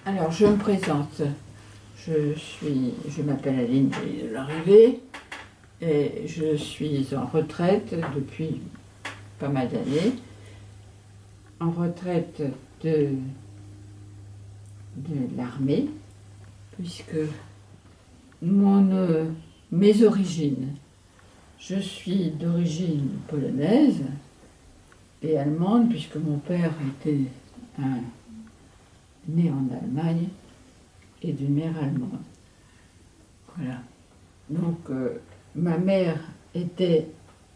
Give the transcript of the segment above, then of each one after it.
Alors, je me présente. Je m'appelle Aline de l'Arrivée et je suis en retraite depuis pas mal d'années. En retraite de l'armée, puisque mes origines, je suis d'origine polonaise et allemande, puisque mon père était né en Allemagne et d'une mère allemande. Voilà. Donc, ma mère était,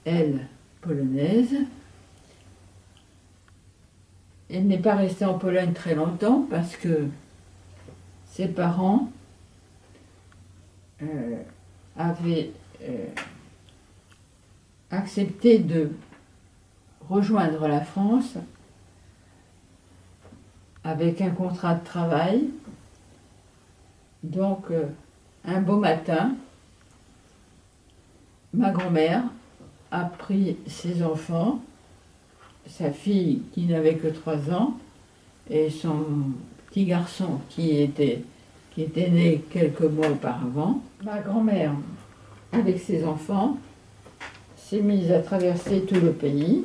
elle, polonaise. Elle n'est pas restée en Pologne très longtemps parce que ses parents avaient accepté de rejoindre la France avec un contrat de travail. Donc, un beau matin, ma grand-mère a pris ses enfants, sa fille qui n'avait que 3 ans et son petit garçon qui était né quelques mois auparavant. Ma grand-mère, avec ses enfants, s'est mise à traverser tout le pays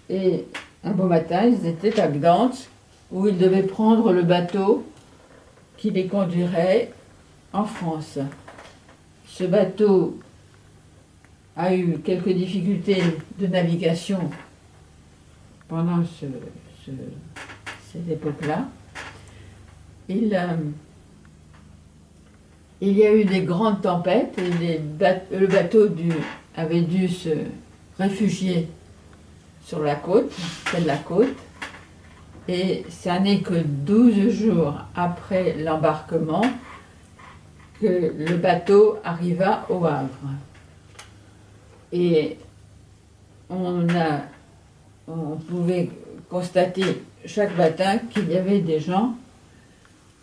et un beau matin, ils étaient à Gdansk où ils devaient prendre le bateau qui les conduirait en France. Ce bateau a eu quelques difficultés de navigation pendant cette époque-là. Il y a eu des grandes tempêtes et le bateau avait dû se réfugier sur la côte, près de la côte. Et ça n'est que 12 jours après l'embarquement que le bateau arriva au Havre. Et on pouvait constater chaque matin qu'il y avait des gens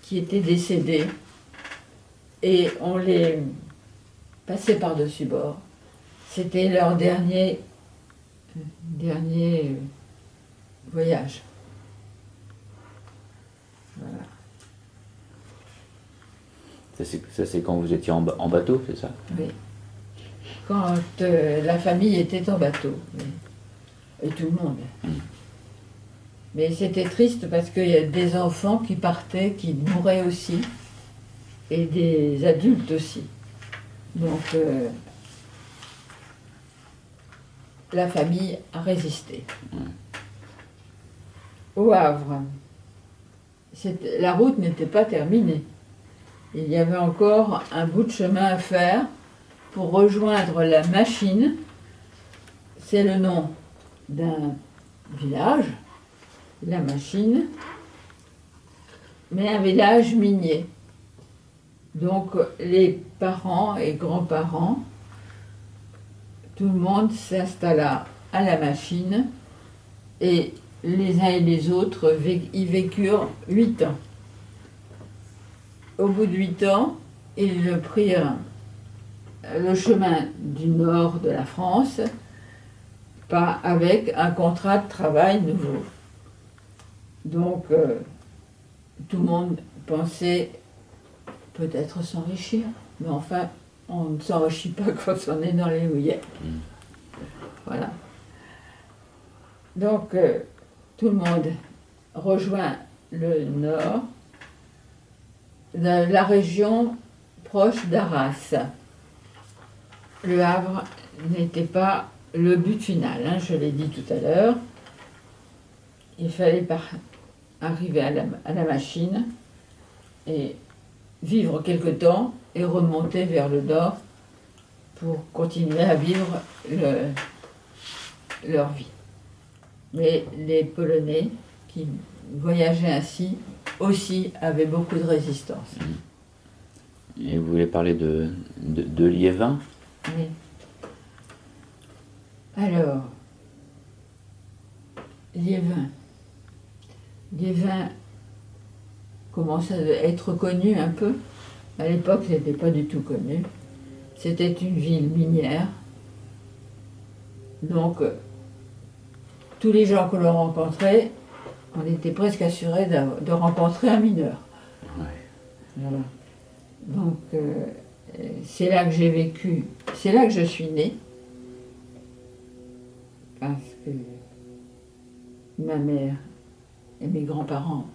qui étaient décédés et on les passait par-dessus bord. C'était leur dernier voyage. Voilà. Ça, c'est quand vous étiez en bateau, c'est ça? Oui. Quand la famille était en bateau. Oui. Et tout le monde. Mais c'était triste parce qu'il y a des enfants qui partaient, qui mouraient aussi, et des adultes aussi. Donc, la famille a résisté. Au Havre, la route n'était pas terminée. Il y avait encore un bout de chemin à faire pour rejoindre la Machine. C'est le nom d'un village, la Machine, mais un village minier. Donc les parents et grands-parents, tout le monde s'installa à la Machine et les uns et les autres y vécurent 8 ans. Au bout de 8 ans, ils prirent le chemin du nord de la France, pas avec un contrat de travail nouveau. Donc, tout le monde pensait peut-être s'enrichir, mais enfin, on ne s'enrichit pas quand on est dans les houillères. Voilà. Donc, tout le monde rejoint le nord, la région proche d'Arras. Le Havre n'était pas le but final, hein, je l'ai dit tout à l'heure. Il fallait arriver à la Machine et vivre quelque temps et remonter vers le nord pour continuer à vivre leur vie. Mais les Polonais qui voyageaient ainsi aussi avaient beaucoup de résistance. Et vous voulez parler de Liévin? Oui. Alors, Liévin commence à être connu un peu. À l'époque, ce n'était pas du tout connu. C'était une ville minière. Donc, tous les gens que l'on rencontrait on était presque assuré de rencontrer un mineur. Ouais. Voilà. Donc, c'est là que j'ai vécu, c'est là que je suis née. Parce que ma mère et mes grands-parents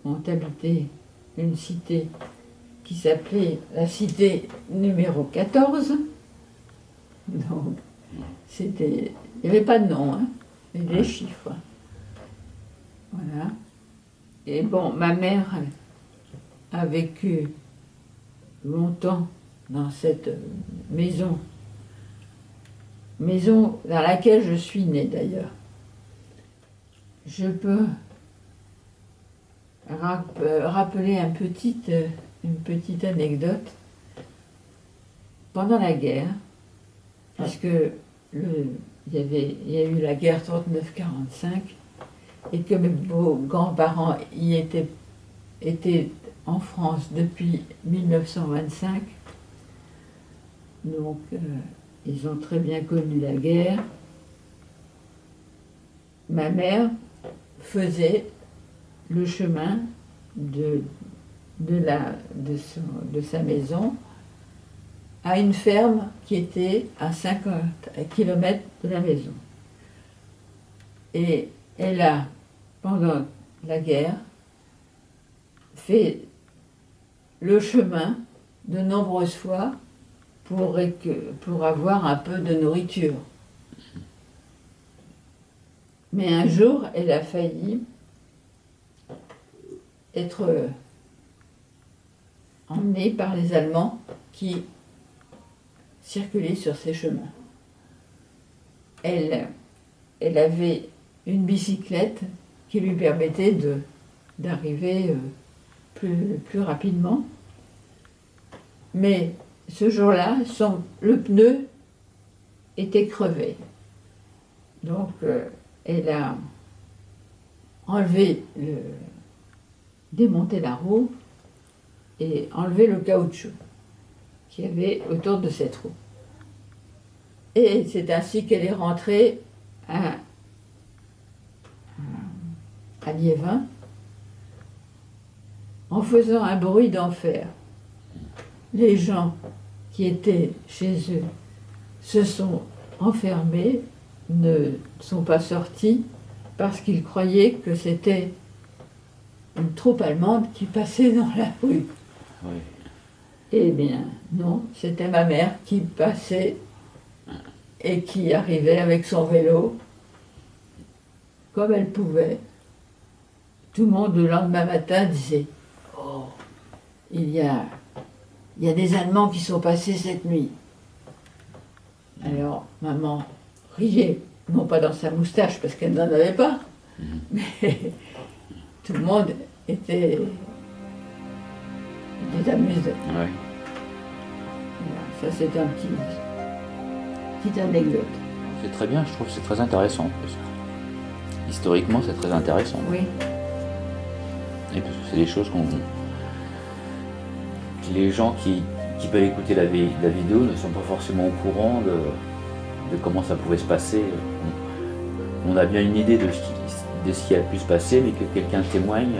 ont habité une cité qui s'appelait la cité numéro 14. Donc, c'était... Il n'y avait pas de nom, hein, mais des chiffres. Voilà. Et bon, ma mère a vécu longtemps dans cette maison dans laquelle je suis née d'ailleurs. Je peux rappeler une petite anecdote. Pendant la guerre, puisque il y a eu la guerre 39-45, et que mes grands-parents y étaient en France depuis 1925, donc ils ont très bien connu la guerre. Ma mère faisait le chemin de sa maison à une ferme qui était à 50 km de la maison. Et elle a, pendant la guerre, fait le chemin de nombreuses fois pour avoir un peu de nourriture. Mais un jour, elle a failli être emmenée par les Allemands qui circulaient sur ces chemins. Elle avait une bicyclette qui lui permettait d'arriver plus rapidement. Mais ce jour-là, le pneu était crevé. Donc, elle a démonté la roue et enlevé le caoutchouc qu'il y avait autour de cette roue. Et c'est ainsi qu'elle est rentrée à Liévin en faisant un bruit d'enfer. Les gens qui étaient chez eux se sont enfermés, ne sont pas sortis parce qu'ils croyaient que c'était une troupe allemande qui passait dans la rue. Oui. Eh bien, non, c'était ma mère qui passait et qui arrivait avec son vélo comme elle pouvait. Tout le monde, le lendemain matin, disait « Oh, il y a des Allemands qui sont passés cette nuit. » Alors, maman riait, non pas dans sa moustache, parce qu'elle n'en avait pas, mais tout le monde était amusé. Ouais. Voilà, ça, c'est petite anecdote. C'est très bien, je trouve que c'est très intéressant en plus. Historiquement, c'est très intéressant. Oui. Et parce que c'est des choses que les gens qui peuvent écouter la vidéo ne sont pas forcément au courant de comment ça pouvait se passer. On a bien une idée de ce qui a pu se passer, mais que quelqu'un témoigne,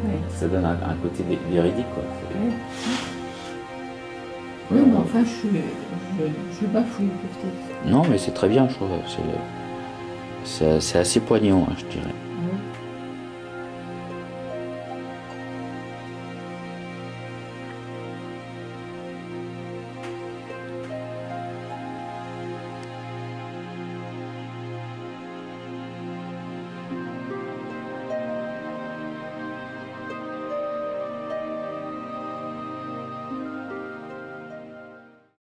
Oui. ça donne un côté véridique, quoi. Oui. Oui, mais enfin, je bafouille peut-être. Non, mais c'est très bien, je trouve. C'est assez poignant, hein, je dirais.